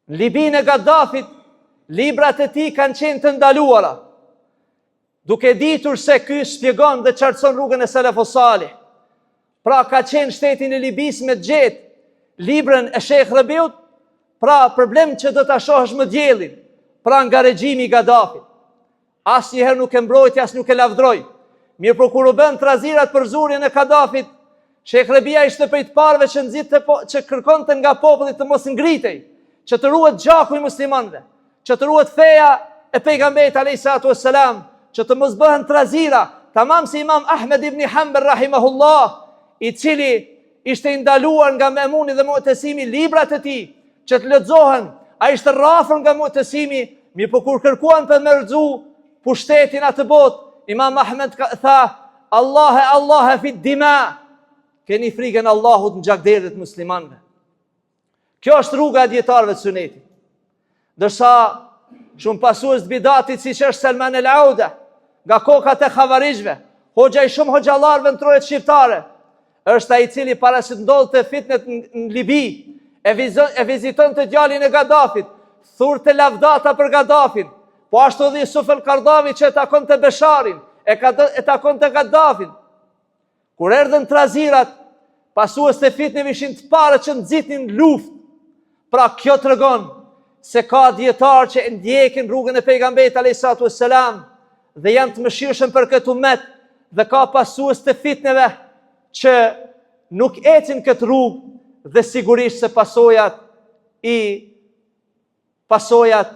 Në Libinë e Gaddafit, librat e tij kanë qenë të ndaluara, duke ditur se ky shpjegon dhe qartëson rrugën e selefus salih. Pra ka qenë shtetin e Libis me gjetë librën e Shekh Rabiut, pra problem që do ta shohësh më diellin, pra nga regjimi i Gaddafit. Asnjëherë nuk e mbrojti, as nuk e lavdroi. Mirë po kur u bën trazirat për zurjen e Gaddafit, Shekh Rabia ishte prej të parëve që që kërkonte nga populli të mos ngritej, që të ruhet gjaku i muslimanëve, që të ruhet feja e pejgamberit alayhisalatu wassalam, që të mos bëhen trazira, tamam si Imam Ahmed ibn Hanbal rahimahullah, i cili ishte ndaluar nga Memuni dhe Mu'tesimi librat e tij që të lexohen. Ai ishte rrafur nga Mu'tesimi, mirë po kur kërkuan të merrxu pushtetin atë botë, Imam Ahmed tha, Allah fi dima, keni frikën Allahut në gjakderët muslimanëve. Kjo është rruga e dietarëve të sunetit. Dërsa shumë pasues të bidatit, siç është Salman el-Auda, nga kokat e xavarizhve, hoxha i shumë hoxhallarëve në trojet shqiptare, është ai i cili para se të ndodhte fitnet në Libi, e vizitonte djalin e Gaddafit, thurte lavdata për Gaddafin, po ashtu dhe Yusuf el-Qaradawi që e takonte Besharin, e takonte Gaddafin. Kur erdhën trazirat, pasues të fitneve ishin të parë që nxitnin luftë. Pra kjo tregon se ka dietar që ndjekin rrugën e pejgamberit alayhisalatu wassalam dhe janë të mëshirshëm për këtë ummet, dhe ka pasues të fitneve që nuk ecin këtë rrugë dhe sigurisht se pasojat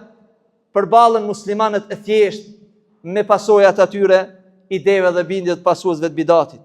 përballën muslimanët e thjesht me pasojat atyre ideve dhe bindjet pasuesve të bidatit.